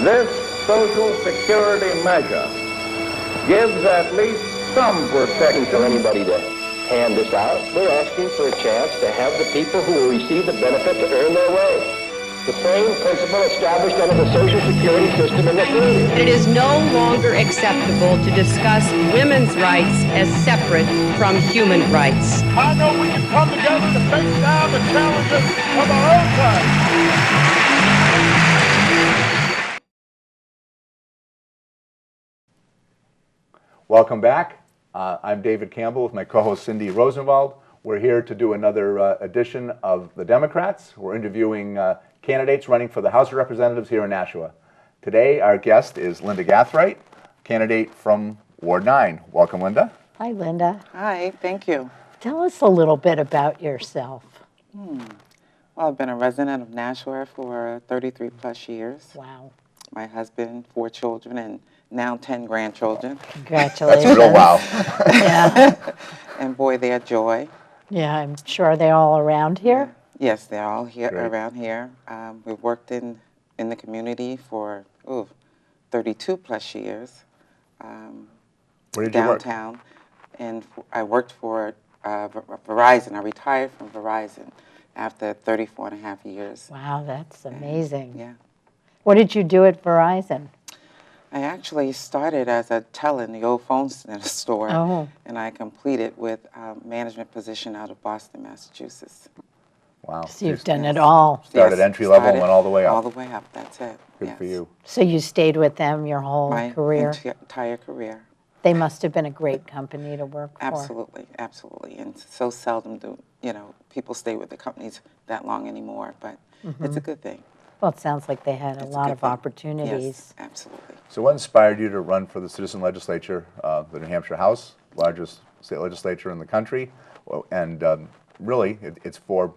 This Social Security measure gives at least some protection. For anybody to hand this out, we're asking for a chance to have the people who will receive the benefit to earn their way. The same principle established under the Social Security system in this nation. It is no longer acceptable to discuss women's rights as separate from human rights. I know we can come together to face down the challenges of our own time. Welcome back. I'm David Campbell with my co-host Cindy Rosenwald. We're here to do another edition of The Democrats. We're interviewing candidates running for the House of Representatives here in Nashua. Today, our guest is Linda Gathright, candidate from Ward 9. Welcome, Linda. Hi, Linda. Hi, thank you. Tell us a little bit about yourself. Well, I've been a resident of Nashua for 33 plus years. Wow. My husband, 4 children, and now 10 grandchildren. Congratulations. That's real wow. Yeah. And boy, they're joy. Yeah, I'm sure they're all around here. Yes, they're all here Great. around here. We've worked in the community for 32 plus years. Where did you work? Downtown. And I worked for Verizon. I retired from Verizon after 34 and a half years. Wow, that's amazing. Yeah. What did you do at Verizon? I actually started as a teller in the old phone center store, and I completed with a management position out of Boston, Massachusetts. Wow. So you've done it all. Started entry level and went all the way up. All the way up, that's it. Good for you. So you stayed with them your whole My career? entire career. They must have been a great company to work for. Absolutely, absolutely. And so seldom do, people stay with the companies that long anymore, but it's a good thing. Well, it sounds like they had a It's lot good of thing. opportunities. Yes, absolutely. So what inspired you to run for the citizen legislature, the New Hampshire House, largest state legislature in the country? And really, it's for,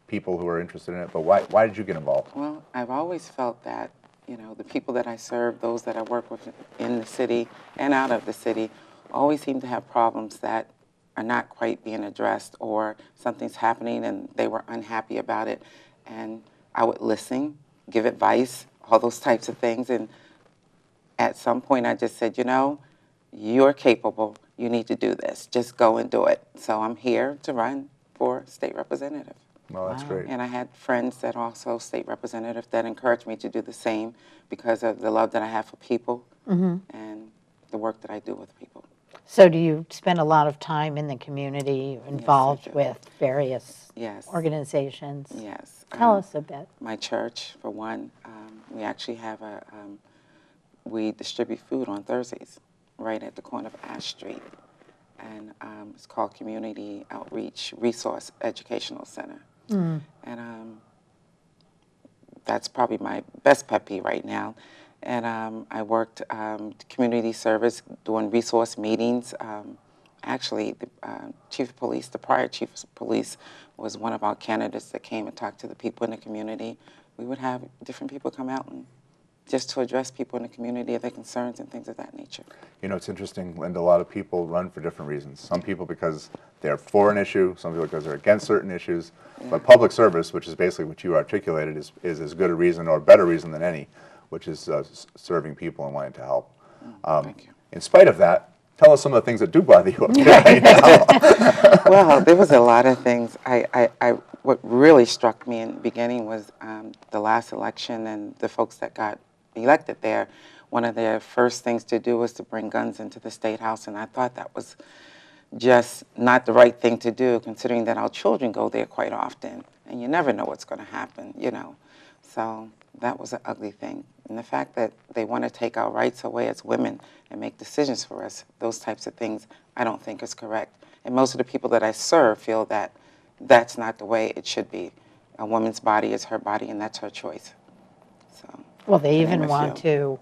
people who are interested in it, but why did you get involved? Well, I've always felt that, the people that I serve, those that I work with in the city and out of the city, always seem to have problems that are not quite being addressed, or something's happening and they were unhappy about it. And I would listen, give advice, all those types of things. And at some point I just said, you're capable, you need to do this. Just go and do it. So I'm here to run for state representative. Well, that's great. And I had friends that are also state representative that encouraged me to do the same because of the love that I have for people and the work that I do with people. So do you spend a lot of time in the community involved with various organizations? Yes. Tell us a bit. My church, for one, we actually have we distribute food on Thursdays right at the corner of Ash Street. And it's called Community Outreach Resource Educational Center. And that's probably my best pet peeve right now. And I worked community service, doing resource meetings. Actually, the chief of police, the prior chief of police, was one of our candidates that came and talked to the people in the community. We would have different people come out and just to address people in the community, their concerns and things of that nature. It's interesting, Linda, a lot of people run for different reasons. Some people because they're for an issue, some people because they're against certain issues. But public service, which is basically what you articulated, is as good a reason or a better reason than any, which is serving people and wanting to help. Thank you. In spite of that, tell us some of the things that do bother you up there right now. Well, there was a lot of things. What really struck me in the beginning was the last election and the folks that got elected there. One of their first things to do was to bring guns into the State House, and I thought that was just not the right thing to do, considering that our children go there quite often, and you never know what's going to happen, So that was an ugly thing. And the fact that they want to take our rights away as women and make decisions for us, those types of things, I don't think is correct. And most of the people that I serve feel that that's not the way it should be. A woman's body is her body, and that's her choice. So, well, they even want to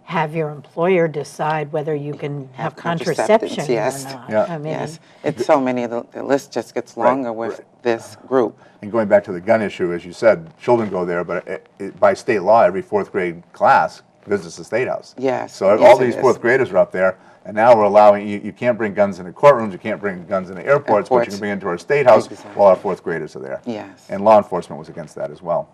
have your employer decide whether you can have contraception or not. Yeah. I mean, yes, it's so many. The list just gets longer with this group. And going back to the gun issue, as you said, children go there, but by state law, every 4th grade class visits the State House. Yes. So all these 4th graders are up there, and now we're allowing, you can't bring guns into courtrooms, you can't bring guns into airports, but you can bring into our State House while our 4th graders are there. Yes. And law enforcement was against that as well.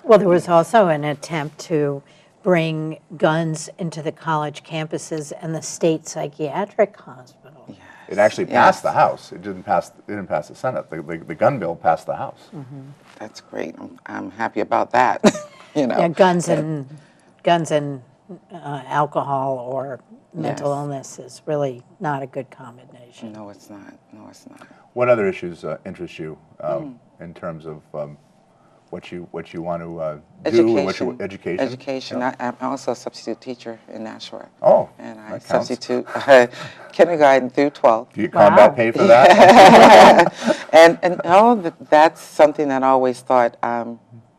well, there was also an attempt to bring guns into the college campuses and the state psychiatric hospital. Yes. It actually passed the House. It didn't pass the Senate. The gun bill passed the House. That's great. I'm happy about that. You know. Yeah, guns and alcohol or mental illness is really not a good combination. No, it's not. No, it's not. What other issues interest you in terms of what you want to do? What you, education. Education. Yeah. I'm also a substitute teacher in Nashua. Oh, and I that counts. substitute kindergarten through 12. Do you combat pay for that? And no, that's something that I always thought.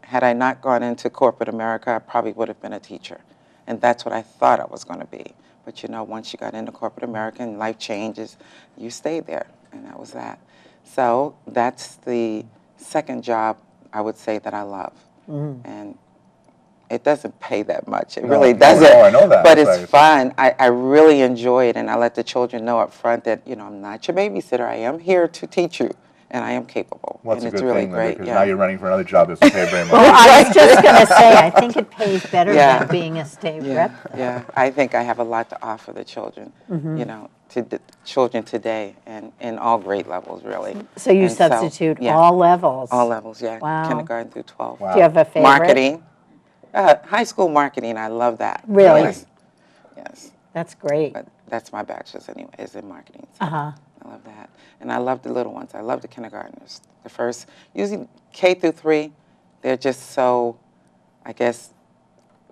Had I not gone into corporate America, I probably would have been a teacher, and that's what I thought I was going to be. But you know, once you got into corporate America and life changes, you stayed there, and that was that. So that's the second job I would say that I love, and it doesn't pay that much. It really doesn't. No, I know that. But it's fun. I really enjoy it, and I let the children know up front that, you know, I'm not your babysitter. I am here to teach you, and I am capable. Well, that's and a it's good really thing, great. because now you're running for another job that doesn't pay very much. Well, I was just going to say, I think it pays better than being a state rep. Yeah, I think I have a lot to offer the children, you know, to the children today, and in all grade levels, really. So you And substitute yeah, all levels? all levels, yeah. Wow. Kindergarten through 12. Wow. Do you have a favorite? Marketing. High school marketing, I love that. Really? Yes. That's great. But that's my bachelor's anyway, is in marketing. So Uh-huh. I love that. And I love the little ones. I love the kindergartners. The first, usually K through 3, they're just so, I guess,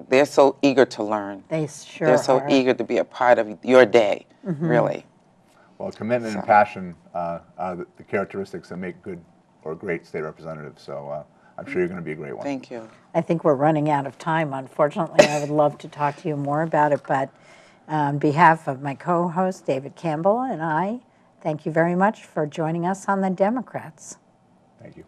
they're so eager to learn. They sure They're so are. eager to be a part of your day, really. Well, commitment and passion are the characteristics that make good or great state representatives. So I'm sure you're going to be a great one. Thank you. I think we're running out of time, unfortunately. I would love to talk to you more about it, but on behalf of my co-host, David Campbell, and I, thank you very much for joining us on The Democrats. Thank you.